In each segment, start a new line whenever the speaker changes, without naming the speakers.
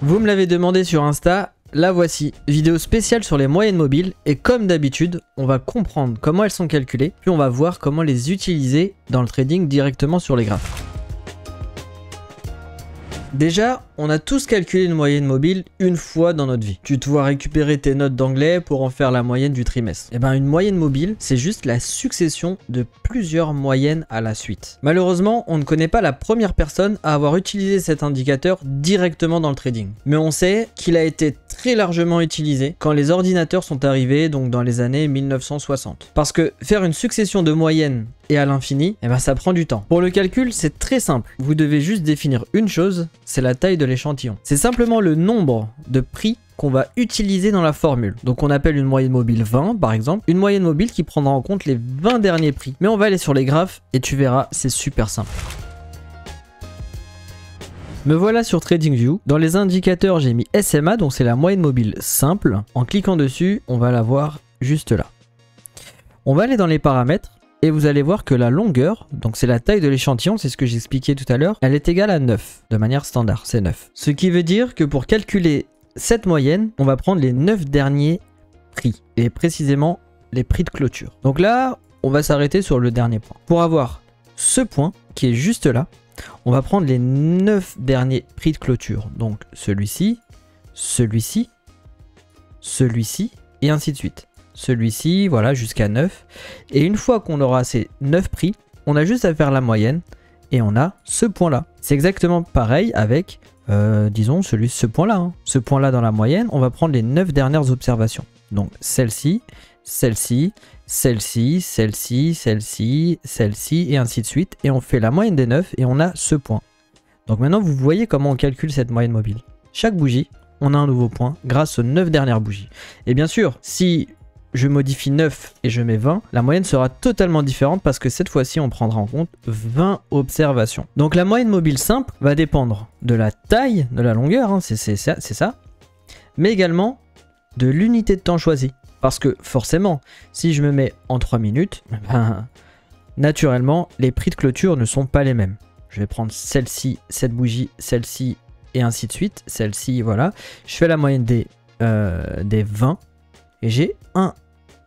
Vous me l'avez demandé sur Insta, la voici. Vidéo spéciale sur les moyennes mobiles et comme d'habitude, on va comprendre comment elles sont calculées, puis on va voir comment les utiliser dans le trading directement sur les graphes. Déjà, on a tous calculé une moyenne mobile une fois dans notre vie. Tu te vois récupérer tes notes d'anglais pour en faire la moyenne du trimestre. Et ben une moyenne mobile, c'est juste la succession de plusieurs moyennes à la suite. Malheureusement, on ne connaît pas la première personne à avoir utilisé cet indicateur directement dans le trading. Mais on sait qu'il a été très largement utilisé quand les ordinateurs sont arrivés, donc dans les années 1960. Parce que faire une succession de moyennes et à l'infini, eh ben ça prend du temps. Pour le calcul, c'est très simple. Vous devez juste définir une chose, c'est la taille de l'échantillon. C'est simplement le nombre de prix qu'on va utiliser dans la formule. Donc on appelle une moyenne mobile 20 par exemple, une moyenne mobile qui prendra en compte les 20 derniers prix. Mais on va aller sur les graphes et tu verras, c'est super simple. Me voilà sur TradingView. Dans les indicateurs, j'ai mis SMA, donc c'est la moyenne mobile simple. En cliquant dessus, on va la voir juste là. On va aller dans les paramètres. Et vous allez voir que la longueur, donc c'est la taille de l'échantillon, c'est ce que j'expliquais tout à l'heure, elle est égale à 9, de manière standard, c'est 9. Ce qui veut dire que pour calculer cette moyenne, on va prendre les 9 derniers prix, et précisément les prix de clôture. Donc là, on va s'arrêter sur le dernier point. Pour avoir ce point, qui est juste là, on va prendre les 9 derniers prix de clôture. Donc celui-ci, celui-ci, celui-ci, et ainsi de suite. Celui-ci, voilà, jusqu'à 9. Et une fois qu'on aura ces 9 prix, on a juste à faire la moyenne et on a ce point-là. C'est exactement pareil avec, disons, ce point-là. Hein. Ce point-là dans la moyenne, on va prendre les 9 dernières observations. Donc celle-ci, celle-ci, celle-ci, celle-ci, celle-ci, celle-ci, et ainsi de suite. Et on fait la moyenne des 9 et on a ce point. Donc maintenant, vous voyez comment on calcule cette moyenne mobile. Chaque bougie, on a un nouveau point grâce aux 9 dernières bougies. Et bien sûr, si je modifie 9 et je mets 20, la moyenne sera totalement différente parce que cette fois-ci, on prendra en compte 20 observations. Donc la moyenne mobile simple va dépendre de la taille, de la longueur, hein, c'est ça, mais également de l'unité de temps choisie. Parce que forcément, si je me mets en 3 minutes, ben, naturellement, les prix de clôture ne sont pas les mêmes. Je vais prendre celle-ci, cette bougie, celle-ci, et ainsi de suite. Celle-ci, voilà. Je fais la moyenne des 20 et j'ai un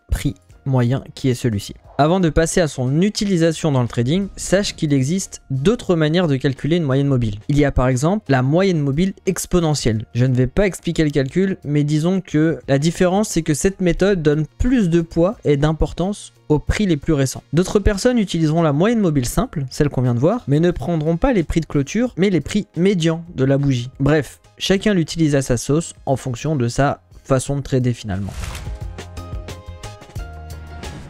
prix moyen qui est celui-ci. Avant de passer à son utilisation dans le trading, sache qu'il existe d'autres manières de calculer une moyenne mobile. Il y a par exemple la moyenne mobile exponentielle. Je ne vais pas expliquer le calcul, mais disons que la différence c'est que cette méthode donne plus de poids et d'importance aux prix les plus récents. D'autres personnes utiliseront la moyenne mobile simple, celle qu'on vient de voir, mais ne prendront pas les prix de clôture, mais les prix médians de la bougie. Bref, chacun l'utilise à sa sauce en fonction de sa façon de trader finalement.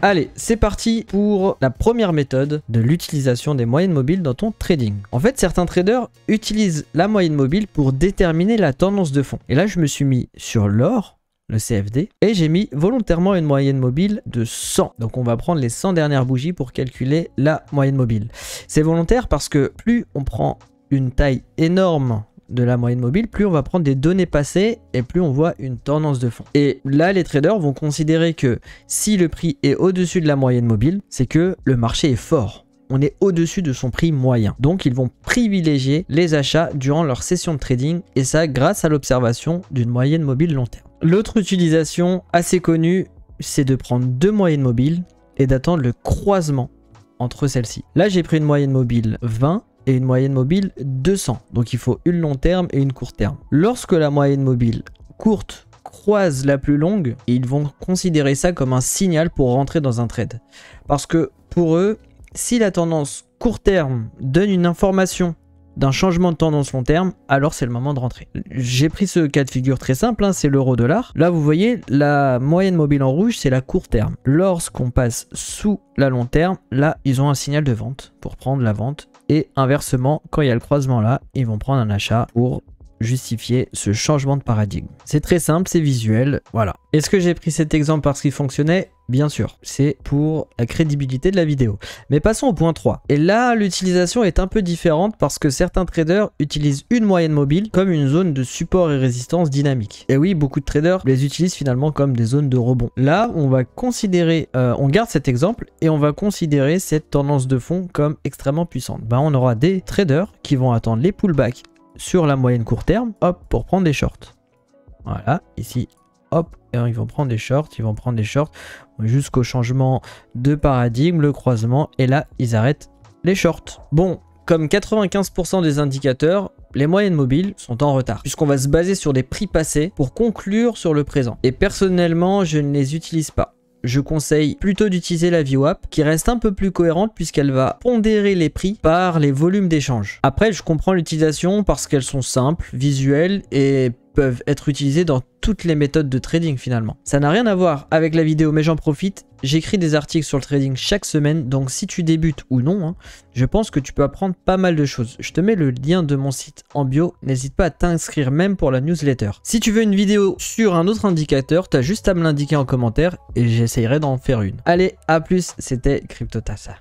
Allez, c'est parti pour la première méthode de l'utilisation des moyennes mobiles dans ton trading. En fait, certains traders utilisent la moyenne mobile pour déterminer la tendance de fond. Et là, je me suis mis sur l'or, le CFD, et j'ai mis volontairement une moyenne mobile de 100. Donc, on va prendre les 100 dernières bougies pour calculer la moyenne mobile. C'est volontaire parce que plus on prend une taille énorme de la moyenne mobile, plus on va prendre des données passées et plus on voit une tendance de fond. Et là, les traders vont considérer que si le prix est au-dessus de la moyenne mobile, c'est que le marché est fort. On est au-dessus de son prix moyen. Donc, ils vont privilégier les achats durant leur session de trading et ça grâce à l'observation d'une moyenne mobile long terme. L'autre utilisation assez connue, c'est de prendre deux moyennes mobiles et d'attendre le croisement entre celles-ci. Là, j'ai pris une moyenne mobile 20 et une moyenne mobile 200. Donc il faut une long terme et une court terme. Lorsque la moyenne mobile courte croise la plus longue, ils vont considérer ça comme un signal pour rentrer dans un trade. Parce que pour eux, si la tendance court terme donne une information d'un changement de tendance long terme, alors c'est le moment de rentrer. J'ai pris ce cas de figure très simple, hein, c'est l'euro-dollar. Là, vous voyez, la moyenne mobile en rouge, c'est la court terme. Lorsqu'on passe sous la long terme, là, ils ont un signal de vente pour prendre la vente. Et inversement, quand il y a le croisement là, ils vont prendre un achat pour justifier ce changement de paradigme. C'est très simple, c'est visuel, voilà. Est-ce que j'ai pris cet exemple parce qu'il fonctionnait? Bien sûr, c'est pour la crédibilité de la vidéo. Mais passons au point 3. Et là, l'utilisation est un peu différente parce que certains traders utilisent une moyenne mobile comme une zone de support et résistance dynamique. Et oui, beaucoup de traders les utilisent finalement comme des zones de rebond. Là, on va considérer, on garde cet exemple et on va considérer cette tendance de fond comme extrêmement puissante. Ben, on aura des traders qui vont attendre les pullbacks sur la moyenne court terme, hop, pour prendre des shorts. Voilà, ici, hop, et ils vont prendre des shorts, jusqu'au changement de paradigme, le croisement, et là, ils arrêtent les shorts. Bon, comme 95% des indicateurs, les moyennes mobiles sont en retard, puisqu'on va se baser sur des prix passés pour conclure sur le présent. Et personnellement, je ne les utilise pas. Je conseille plutôt d'utiliser la VWAP qui reste un peu plus cohérente puisqu'elle va pondérer les prix par les volumes d'échange. Après, je comprends l'utilisation parce qu'elles sont simples, visuelles et peuvent être utilisées dans toutes les méthodes de trading finalement. Ça n'a rien à voir avec la vidéo mais j'en profite. J'écris des articles sur le trading chaque semaine, donc si tu débutes ou non, je pense que tu peux apprendre pas mal de choses. Je te mets le lien de mon site en bio, n'hésite pas à t'inscrire même pour la newsletter. Si tu veux une vidéo sur un autre indicateur, tu as juste à me l'indiquer en commentaire et j'essayerai d'en faire une. Allez, à plus, c'était CryptoTassa.